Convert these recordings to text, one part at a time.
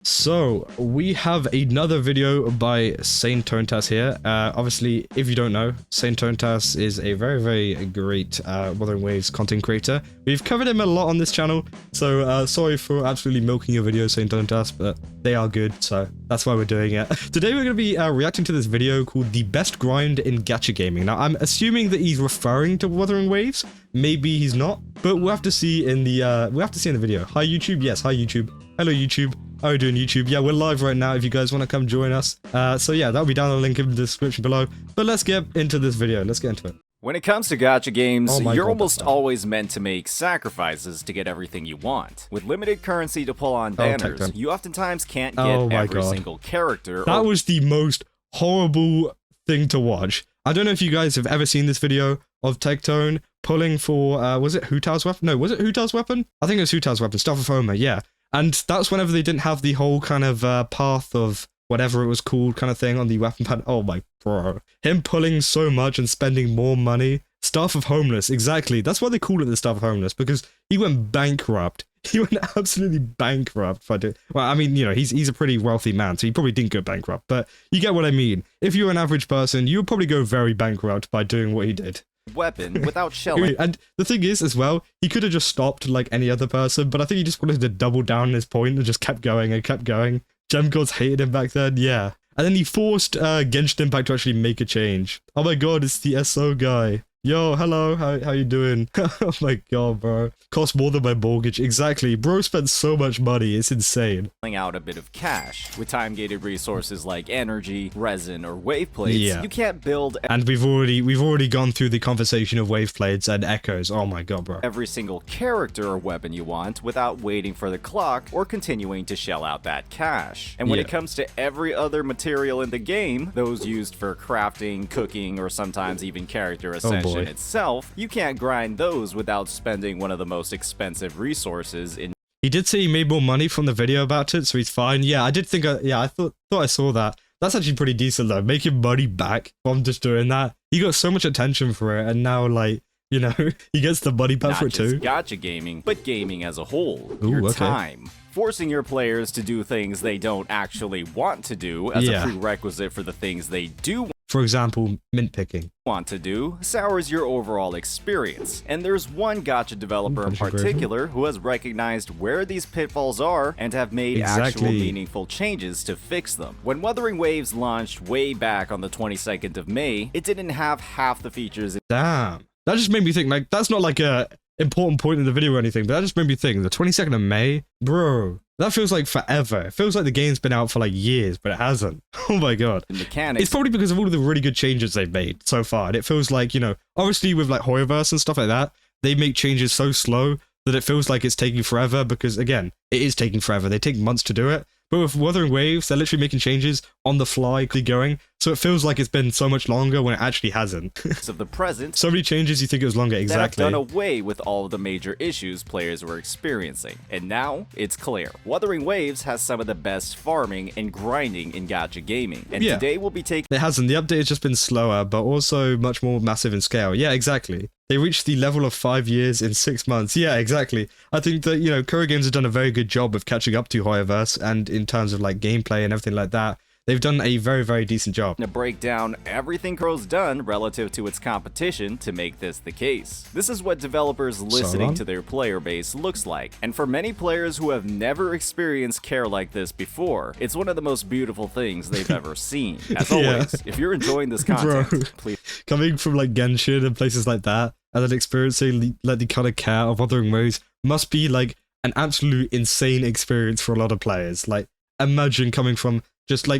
So, we have another video by Saintontas here. Obviously, if you don't know, Saintontas is a very great Wuthering Waves content creator. We've covered him a lot on this channel, so sorry for absolutely milking your videos, Saintontas, but they are good, so that's why we're doing it. Today we're going to be reacting to this video called The Best Grind in Gacha Gaming. Now, I'm assuming that he's referring to Wuthering Waves. Maybe he's not, but we'll have to see in the video. Hi, YouTube. Yes, hi, YouTube. Hello, YouTube. How are you doing, YouTube? Yeah, we're live right now if you guys want to come join us. So yeah, that'll be down in the link in the description below. But let's get into this video. Let's get into it. When it comes to gacha games, Oh my you're God, almost always meant to make sacrifices to get everything you want. With limited currency to pull on banners, you oftentimes can't get every single character. That was the most horrible thing to watch. I don't know if you guys have ever seen this video of Tectone pulling for, was it Hutao's weapon? No, was it Hutao's weapon? I think it was Hutao's weapon, Stuff of Homer, yeah. And that's whenever they didn't have the whole kind of path of whatever it was called kind of thing on the weapon pad. Oh my bro. Him pulling so much and spending more money. Staff of Homeless, exactly. That's why they call it the Staff of Homeless, because he went bankrupt. He went absolutely bankrupt. If I do. Well, I mean, you know, he's a pretty wealthy man, so he probably didn't go bankrupt. But you get what I mean. If you're an average person, you would probably go very bankrupt by doing what he did. Weapon without shelling. And the thing is, as well, he could have just stopped like any other person, but I think he just wanted to double down on his point and just kept going and kept going. Gem gods hated him back then, yeah. And then he forced Genshin Impact to actually make a change. Oh my god, it's the SO guy. Yo, hello, how you doing? Oh my god, bro. Cost more than my mortgage. Exactly. Bro spent so much money, it's insane. Out a bit of cash. With time-gated resources like energy, resin, or wave plates, you can't build... And we've already gone through the conversation of wave plates and echoes. Oh my god, bro. Every single character or weapon you want without waiting for the clock or continuing to shell out that cash. And when it comes to every other material in the game, those used for crafting, cooking, or sometimes even character ascension itself, you can't grind those without spending one of the most expensive resources in... He did say he made more money from the video about it, so he's fine. Yeah, I did think, I thought I saw that. That's actually pretty decent though, making money back from just doing that. He got so much attention for it, and now, like, you know, he gets the money back for it too. Not just Gacha Gaming, but gaming as a whole. Your time. Forcing your players to do things they don't actually want to do as a prerequisite for the things they do for example, mint picking. Want to do sours your overall experience. And there's one gacha developer in particular who has recognized where these pitfalls are and have made actual meaningful changes to fix them. When Wuthering Waves launched way back on the 22nd of May, it didn't have half the features. Damn. That just made me think, like, that's not like a important point in the video or anything, but that just made me think, the 22nd of May? Bro, that feels like forever. It feels like the game's been out for like years, but it hasn't. Oh my god. Mechanics. It's probably because of all of the really good changes they've made so far, and it feels like, you know, obviously with like Hoyoverse and stuff like that, they make changes so slow that it feels like it's taking forever, because again, it is taking forever. They take months to do it. But with Wuthering Waves, they're literally making changes on the fly, going, so it feels like it's been so much longer when it actually hasn't. Of the present, so many changes you think it was longer, exactly. That have done away with all of the major issues players were experiencing. And now, it's clear. Wuthering Waves has some of the best farming and grinding in gacha gaming. And today we'll be taking... It hasn't. The update has just been slower, but also much more massive in scale. Yeah, exactly. They reached the level of 5 years in 6 months. Yeah, exactly. I think that, you know, QOL Games have done a very good job of catching up to Hoyoverse, and in terms of like gameplay and everything like that, they've done a very decent job. To break down everything QOL's done relative to its competition to make this the case. This is what developers listening to their player base looks like. And for many players who have never experienced care like this before, it's one of the most beautiful things they've ever seen. As always, if you're enjoying this content, please... Coming from like Genshin and places like that, and then experiencing like the kind of care of Wuthering Waves must be like an absolute insane experience for a lot of players. Like, imagine coming from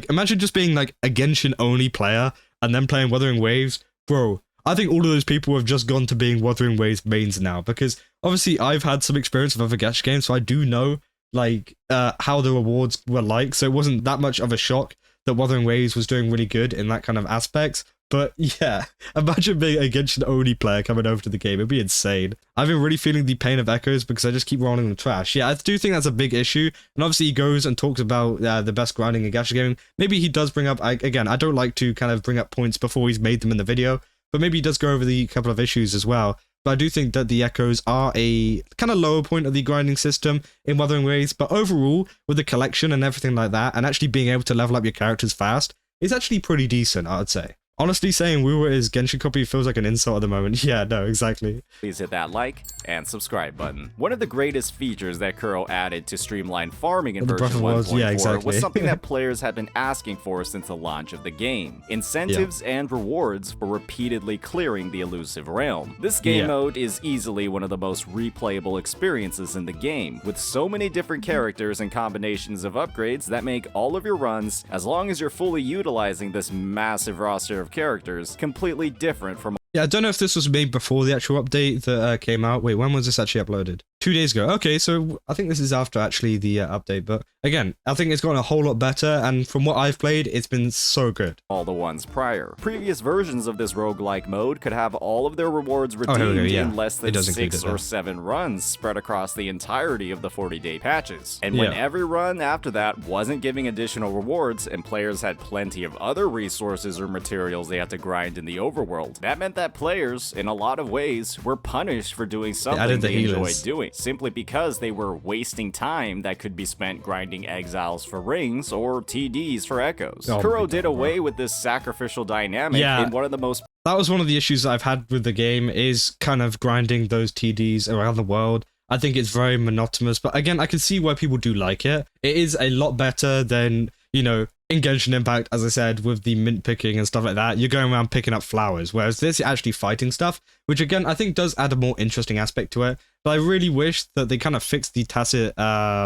imagine just being like a Genshin only player and then playing Wuthering Waves. Bro, I think all of those people have just gone to being Wuthering Waves mains now, because obviously I've had some experience with other Gacha games, so I do know like how the rewards were like, so it wasn't that much of a shock that Wuthering Waves was doing really good in that kind of aspects. But yeah, imagine being a Genshin only player coming over to the game. It'd be insane. I've been really feeling the pain of echoes because I just keep rolling in the trash. Yeah, I do think that's a big issue. And obviously he goes and talks about the best grinding in Gacha Gaming. Maybe he does bring up, again, I don't like to kind of bring up points before he's made them in the video, but maybe he does go over the couple of issues as well. but I do think that the echoes are a kind of lower point of the grinding system in Wuthering Waves. But overall, with the collection and everything like that, and actually being able to level up your characters fast, it's actually pretty decent, I'd say. Honestly, saying WuWa is Genshin copy feels like an insult at the moment. Yeah, no, exactly. Please hit that like and subscribe button. One of the greatest features that Kuro added to streamline farming in version 1.4 was something that players had been asking for since the launch of the game. Incentives and rewards for repeatedly clearing the Illusive Realm. This game mode is easily one of the most replayable experiences in the game, with so many different characters and combinations of upgrades that make all of your runs, as long as you're fully utilizing this massive roster of characters, completely different from. Yeah, I don't know if this was made before the actual update that came out. Wait, when was this actually uploaded? 2 days ago. Okay, so I think this is after actually the update, but again, I think it's gotten a whole lot better, and from what I've played, it's been so good. All the ones prior. Previous versions of this roguelike mode could have all of their rewards redeemed in less than 6 or 7 runs spread across the entirety of the 40-day patches. And when every run after that wasn't giving additional rewards, and players had plenty of other resources or materials they had to grind in the overworld, that meant that players, in a lot of ways, were punished for doing something they enjoyed doing, simply because they were wasting time that could be spent grinding exiles for rings or TDs for echoes. Kuro did away with this sacrificial dynamic in one of the most. That was one of the issues I've had with the game, is kind of grinding those TDs around the world. I think it's very monotonous, but again, I can see why people do like it. It is a lot better than, you know, in Genshin Impact, as I said, with the mint picking and stuff like that. You're going around picking up flowers, whereas this, you're actually fighting stuff, which again, I think does add a more interesting aspect to it. But I really wish that they kind of fixed the tacit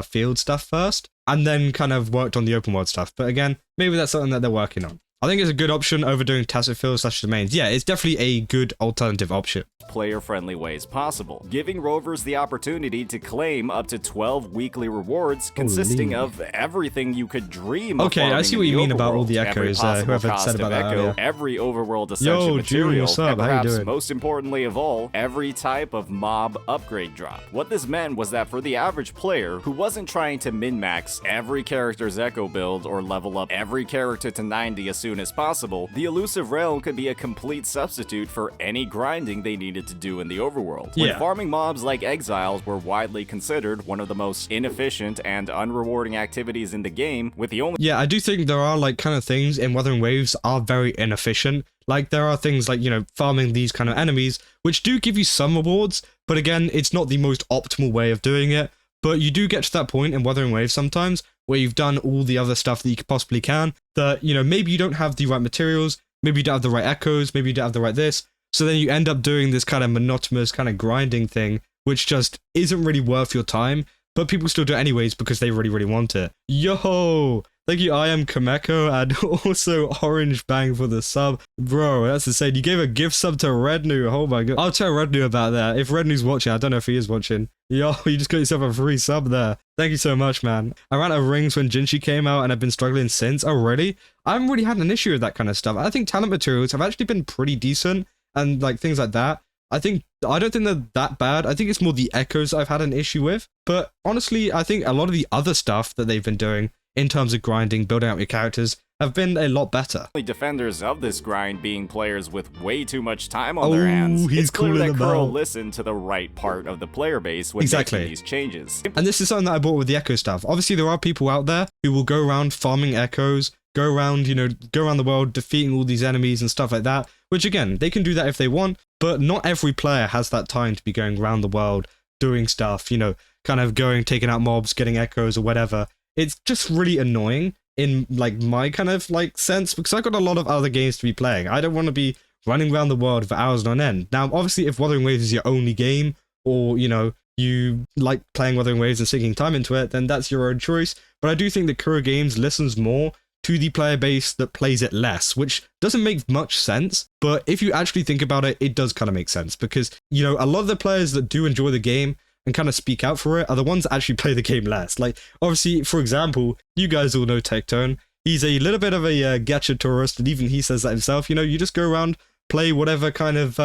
field stuff first, and then kind of worked on the open world stuff. But again, maybe that's something that they're working on. I think it's a good option over doing tacit field / domains. Yeah, it's definitely a good alternative option. Player-friendly ways possible, giving rovers the opportunity to claim up to 12 weekly rewards consisting of everything you could dream of. Okay, I see what you mean about all the echoes. Whoever said about that earlier. Every overworld essential material, and perhaps most importantly of all, every type of mob upgrade drop. What this meant was that for the average player who wasn't trying to min-max every character's echo build or level up every character to 90 as soon as possible, the Illusive Realm could be a complete substitute for any grinding they needed to do in the overworld. When farming mobs like exiles were widely considered one of the most inefficient and unrewarding activities in the game, with the only. Yeah, I do think there are like kind of things in Wuthering Waves are very inefficient. Like there are things like, you know, farming these kind of enemies, which do give you some rewards, but again, it's not the most optimal way of doing it. But you do get to that point in Wuthering Waves sometimes where you've done all the other stuff that you possibly can, that, you know, maybe you don't have the right materials, maybe you don't have the right echoes, maybe you don't have the right this. So then you end up doing this kind of monotonous kind of grinding thing, which just isn't really worth your time, but people still do it anyways because they really, really want it. Yo! Thank you, I am Kameko, and also Orange Bang for the sub. Bro, that's insane. You gave a gift sub to Rednu. Oh my god. I'll tell Rednu about that. If Rednu's watching, I don't know if he is watching. Yo, you just got yourself a free sub there. Thank you so much, man. I ran out of rings when Jinshi came out, and I've been struggling since. Oh, really? I haven't really had an issue with that kind of stuff. I think talent materials have actually been pretty decent, and like things like that. I don't think they're that bad. I think it's more the echoes I've had an issue with. But honestly, I think a lot of the other stuff that they've been doing in terms of grinding, building out your characters, have been a lot better. Defenders of this grind being players with way too much time on their hands. It's clear that Kuro listened to the right part of the player base when making these changes. And this is something that I bought with the echo stuff. Obviously, there are people out there who will go around farming echoes, go around, you know, go around the world defeating all these enemies and stuff like that, which again, they can do that if they want, but not every player has that time to be going around the world doing stuff, you know, kind of going, taking out mobs, getting echoes or whatever. It's just really annoying in like my kind of like sense, because I've got a lot of other games to be playing. I don't want to be running around the world for hours on end. Now, obviously, if Wuthering Waves is your only game, or, you know, you like playing Wuthering Waves and sinking time into it, then that's your own choice. But I do think that Kuro Games listens more to the player base that plays it less, which doesn't make much sense. But if you actually think about it, it does kind of make sense, because, you know, a lot of the players that do enjoy the game and kind of speak out for it are the ones that actually play the game less. Like, obviously, for example, you guys all know Tectone. He's a little bit of a gacha tourist, and even he says that himself. You know, you just go around, play whatever kind of,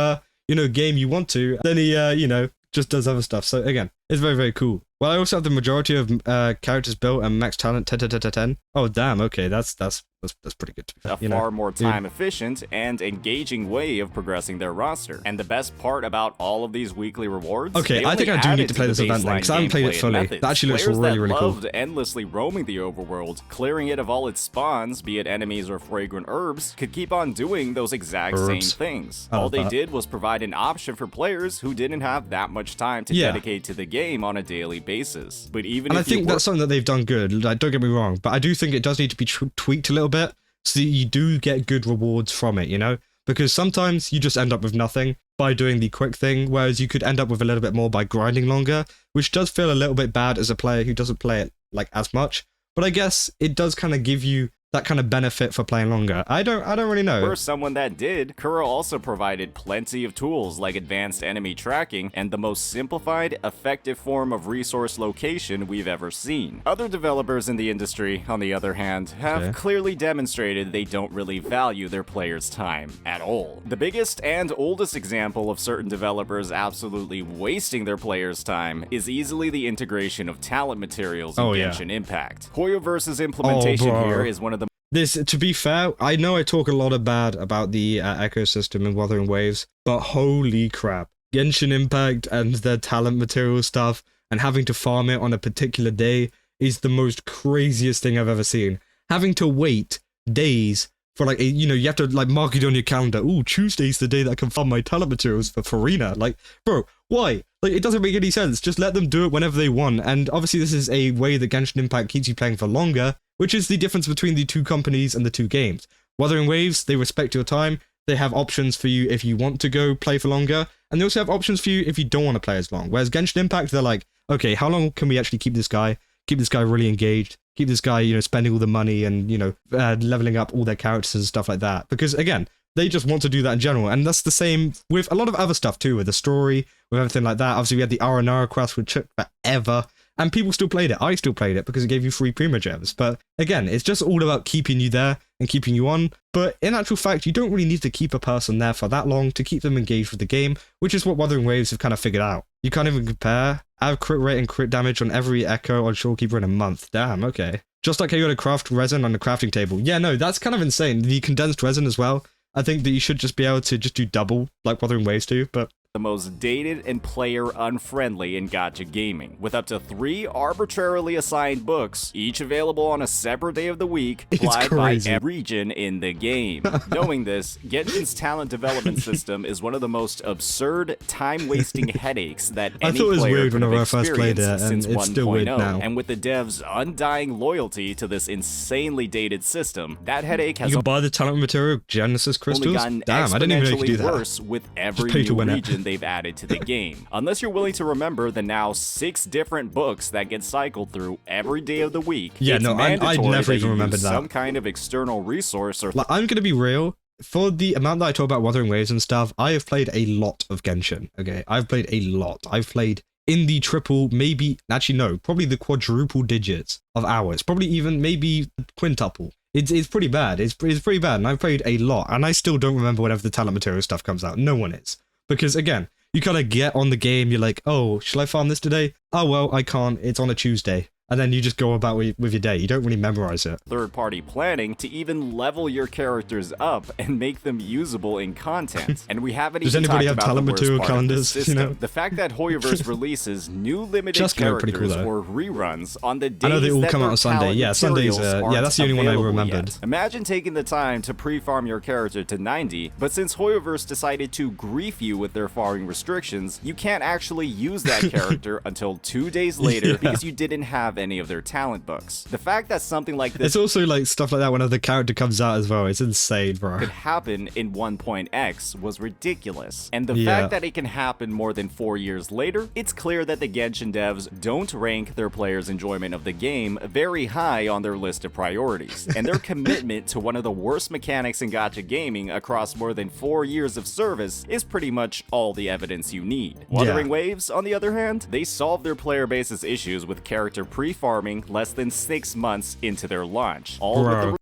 you know, game you want to. Then he, you know, just does other stuff. So again, it's very, very cool. Well, I also have the majority of characters built and max talent 10. Oh, damn. Okay, that's That's pretty good to be fair. A far more time efficient and engaging way of progressing their roster. And the best part about all of these weekly rewards, okay, I think I do need to play this event then, because I haven't played it fully. That actually looks really cool. Loved endlessly roaming the overworld, clearing it of all its spawns, be it enemies or fragrant herbs, could keep on doing those exact same things. All they did was provide an option for players who didn't have that much time to dedicate to the game on a daily basis. But even I think that's something that they've done good. Like, don't get me wrong, but I do think it does need to be tweaked a little bit so that you do get good rewards from it, you know? Because sometimes you just end up with nothing by doing the quick thing, whereas you could end up with a little bit more by grinding longer, which does feel a little bit bad as a player who doesn't play it like as much. But I guess it does kind of give you that kind of benefit for playing longer. I don't really know. For someone that did, Kuro also provided plenty of tools like advanced enemy tracking and the most simplified, effective form of resource location we've ever seen. Other developers in the industry, on the other hand, have clearly demonstrated they don't really value their players' time at all. The biggest and oldest example of certain developers absolutely wasting their players' time is easily the integration of talent materials in Genshin Impact. Hoyoverse's implementation here is one of to be fair, I know I talk a lot of bad about the ecosystem in Wuthering Waves, but holy crap. Genshin Impact and their talent material stuff and having to farm it on a particular day is the most craziest thing I've ever seen. Having to wait days for like, you know, you have to like mark it on your calendar. Ooh, Tuesday's the day that I can farm my talent materials for Farina. Like, bro, why? Like, it doesn't make any sense. Just let them do it whenever they want. And obviously this is a way that Genshin Impact keeps you playing for longer, which is the difference between the two companies and the two games. Wuthering Waves, they respect your time. They have options for you if you want to go play for longer, and they also have options for you if you don't want to play as long. Whereas Genshin Impact, they're like, okay, how long can we actually keep this guy really engaged, keep this guy, you know, spending all the money and, you know, leveling up all their characters and stuff like that. Because again, they just want to do that in general, and that's the same with a lot of other stuff too, with the story, with everything like that. Obviously, we had the Aranara quest, which took forever. And people still played it. I still played it because it gave you free Primogems. But again, it's just all about keeping you there and keeping you on. But in actual fact, you don't really need to keep a person there for that long to keep them engaged with the game, which is what Wuthering Waves have kind of figured out. You can't even compare. I have crit rate and crit damage on every Echo on Shorekeeper in a month. Damn, okay. Just like how you got to craft resin on the crafting table. Yeah, no, that's kind of insane. The condensed resin as well. I think that you should just be able to just do double like Wuthering Waves do, but the most dated and player-unfriendly in Gacha Gaming, with up to 3 arbitrarily assigned books, each available on a separate day of the week, applied by every region in the game. Knowing this, Genshin's talent development system is one of the most absurd, time-wasting headaches that any player could have experienced since 1.0, and with the devs' undying loyalty to this insanely dated system, that headache has you can buy the talent material Genesis crystals? only gotten Damn, I didn't even know you could do that. Worse with every new region they've added to the game. Unless you're willing to remember the now 6 different books that get cycled through every day of the week, I'd never even remembered that. Some kind of external resource or... Like, I'm gonna be real. For the amount that I talk about Wuthering Waves and stuff, I have played a lot of Genshin, okay? I've played a lot. I've played in the triple, probably the quadruple digits of hours. Probably even maybe quintuple. It's pretty bad. It's pretty bad, and I've played a lot, and I still don't remember whenever the talent material stuff comes out. No one is. Because again, you kind of get on the game, you're like, oh, shall I farm this today? Oh, well, I can't. It's on a Tuesday. And then you just go about with your day. You don't really memorize it. Third-party planning to even level your characters up and make them usable in content. And we haven't even talked about talent material calendars, you know? The fact that Hoyoverse releases new limited characters or reruns on the days I know they all come out on Sunday. Yeah, Sundays. Yeah, that's the only one I remembered. Imagine taking the time to pre-farm your character to 90, but since Hoyoverse decided to grief you with their farming restrictions, you can't actually use that character until 2 days later because you didn't have any of their talent books. The fact that something like this... It's also like stuff like that whenever the character comes out as well. It's insane, bro. ...could happen in 1.x was ridiculous. And the fact that it can happen more than 4 years later, it's clear that the Genshin devs don't rank their players' enjoyment of the game very high on their list of priorities. And their commitment to one of the worst mechanics in Gacha Gaming across more than 4 years of service is pretty much all the evidence you need. Wuthering Waves, on the other hand, they solve their player base's issues with character pre-farming less than 6 months into their launch.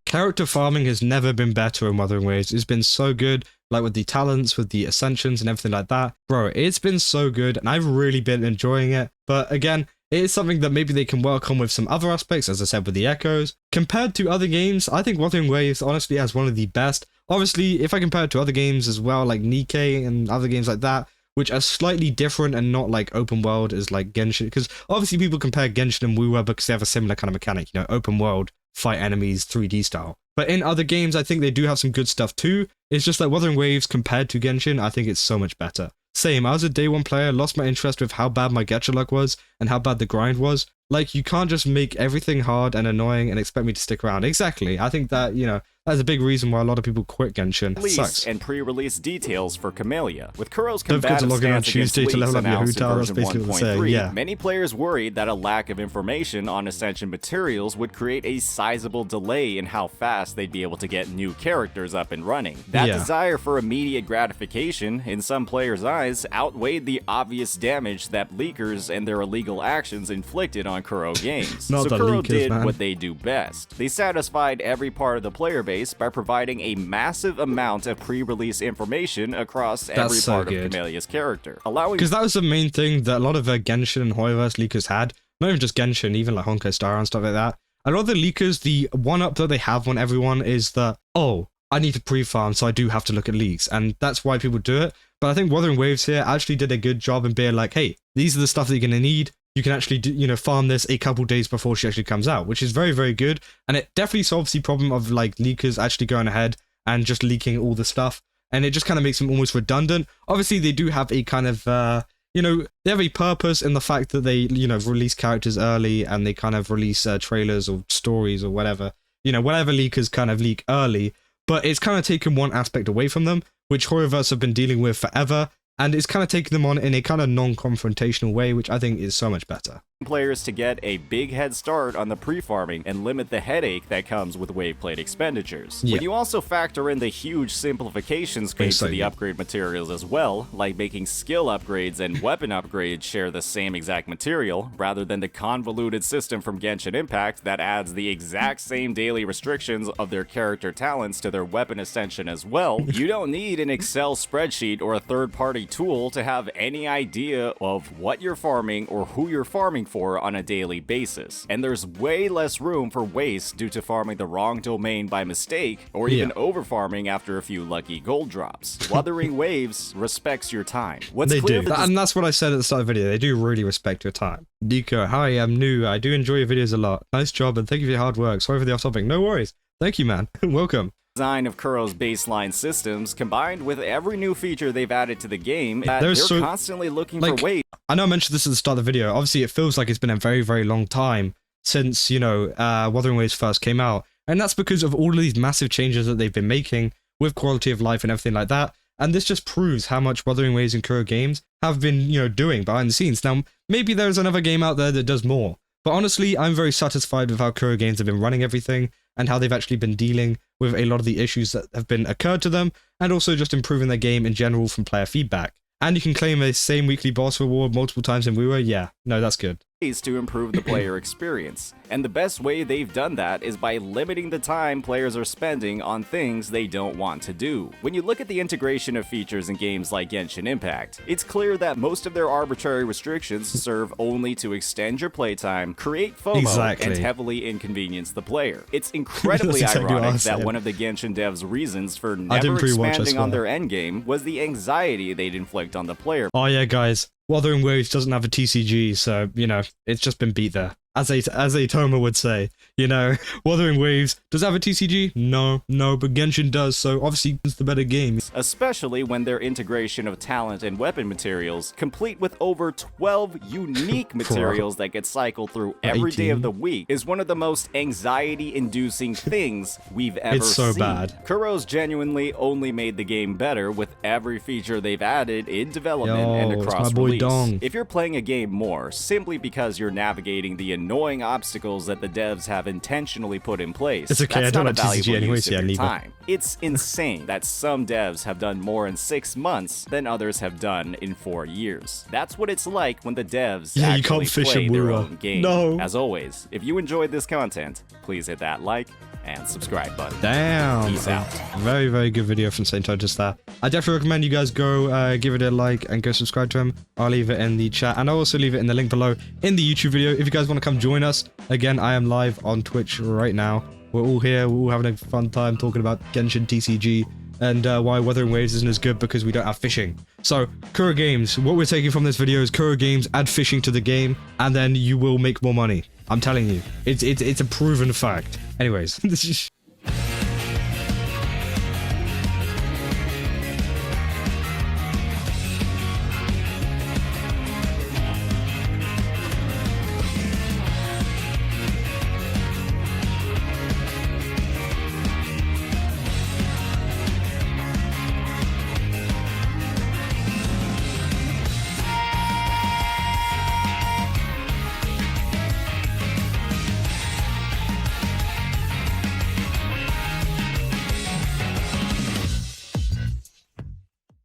Character farming has never been better in Wuthering Waves. It's been so good, like with the talents, with the ascensions and everything like that. Bro, it's been so good and I've really been enjoying it. But again, it is something that maybe they can work on with some other aspects, as I said, with the echoes. Compared to other games, I think Wuthering Waves honestly has one of the best. Obviously, if I compare it to other games as well, like Nikke and other games like that, which are slightly different and not like open world as like Genshin, because obviously people compare Genshin and WuWa because they have a similar kind of mechanic, you know, open world, fight enemies, 3D style. But in other games, I think they do have some good stuff too. It's just like Wuthering Waves compared to Genshin, I think it's so much better. Same, I was a day one player, lost my interest with how bad my gacha luck was and how bad the grind was. Like, you can't just make everything hard and annoying and expect me to stick around. Exactly. I think that, you know, that's a big reason why a lot of people quit Genshin. It sucks. And pre-release details for Camellia. With Kuro's Don't forget to combative log in on stance against Tuesday to leaks level up your announced in hotel, that's version basically what I'm 1.3, saying, yeah. many players worried that a lack of information on Ascension materials would create a sizable delay in how fast they'd be able to get new characters up and running. That desire for immediate gratification, in some players' eyes, outweighed the obvious damage that leakers and their illegal actions inflicted on Kuro Games. Not so the Kuro leakers, did man. what they do best. They satisfied every part of the player base by providing a massive amount of pre-release information across every part of Camellia's character, allowing... Because that was the main thing that a lot of Genshin and Hoyoverse leakers had. Not even just Genshin, even like Honkai Star and stuff like that. A lot of the leakers, the one-up that they have on everyone is that, oh, I need to pre-farm, so I do have to look at leaks, and that's why people do it. But I think Wuthering Waves here actually did a good job in being like, hey, these are the stuff that you're going to need. You can actually do, you know, farm this a couple days before she actually comes out, which is very, very good. And it definitely solves the problem of like leakers actually going ahead and just leaking all the stuff. And it just kind of makes them almost redundant. Obviously, they do have a kind of, you know, they have a purpose in the fact that they, you know, release characters early and they kind of release trailers or stories or whatever. You know, whatever leakers kind of leak early. But it's kind of taken one aspect away from them, which Hoyoverse have been dealing with forever. And it's kind of taking them on in a kind of non-confrontational way, which I think is so much better. Players to get a big head start on the pre-farming and limit the headache that comes with wave plate expenditures. When you also factor in the huge simplifications made to the upgrade materials as well, like making skill upgrades and weapon upgrades share the same exact material, rather than the convoluted system from Genshin Impact that adds the exact same daily restrictions of their character talents to their weapon ascension as well, you don't need an Excel spreadsheet or a third-party tool to have any idea of what you're farming or who you're farming for on a daily basis. And there's way less room for waste due to farming the wrong domain by mistake, or even over farming after a few lucky gold drops. Wuthering Waves respects your time. They do, and that's what I said at the start of the video. They do really respect your time. Nico, hi, I'm new. I do enjoy your videos a lot. Nice job, and thank you for your hard work. Sorry for the off topic. No worries. Thank you, man. Welcome. Design of Kuro's baseline systems, combined with every new feature they've added to the game, they're constantly looking for ways. I know I mentioned this at the start of the video. Obviously, it feels like it's been a very, very long time since, you know, Wuthering Waves first came out. And that's because of all of these massive changes that they've been making with quality of life and everything like that. And this just proves how much Wuthering Waves and Kuro Games have been, you know, doing behind the scenes. Now, maybe there's another game out there that does more. But honestly, I'm very satisfied with how Kuro Games have been running everything and how they've actually been dealing with a lot of the issues that have been occurred to them, and also just improving their game in general from player feedback. And you can claim a same weekly boss reward multiple times in WuWa. Yeah, no, that's good. To improve the player experience. And the best way they've done that is by limiting the time players are spending on things they don't want to do. When you look at the integration of features in games like Genshin Impact, it's clear that most of their arbitrary restrictions serve only to extend your playtime, create FOMO, and heavily inconvenience the player. It's incredibly ironic that one of the Genshin devs' reasons for never expanding on their endgame was the anxiety they'd inflict on the player. Oh yeah, guys. Wuthering Waves doesn't have a TCG, so, you know, it's just been beat there. As a Toma would say, you know, Wuthering Waves does have a TCG? No, but Genshin does, so obviously it's the better game. Especially when their integration of talent and weapon materials, complete with over 12 unique materials that get cycled through every day of the week, is one of the most anxiety-inducing things we've ever seen. It's so bad. Kuro's genuinely only made the game better with every feature they've added in development and across release. If you're playing a game more simply because you're navigating the annoying obstacles that the devs have intentionally put in place, it's okay, that's I don't not a have TCG valuable anyways, use of your neither. time. It's insane that some devs have done more in 6 months than others have done in 4 years. That's what it's like when the devs you can't fish play in their WuWa. own game. No. As always, if you enjoyed this content, please hit that like and subscribe button. Damn. Peace out. Very, very good video from Saintontas there. I definitely recommend you guys go give it a like and go subscribe to him. I'll leave it in the chat, and I'll also leave it in the link below in the YouTube video if you guys want to come join us. Again, I am live on Twitch right now. We're all here, we're all having a fun time talking about Genshin TCG and why Wuthering Waves isn't as good because we don't have fishing. So, Gacha Games, what we're taking from this video is Gacha Games add fishing to the game, and then you will make more money. I'm telling you, it's a proven fact. Anyways,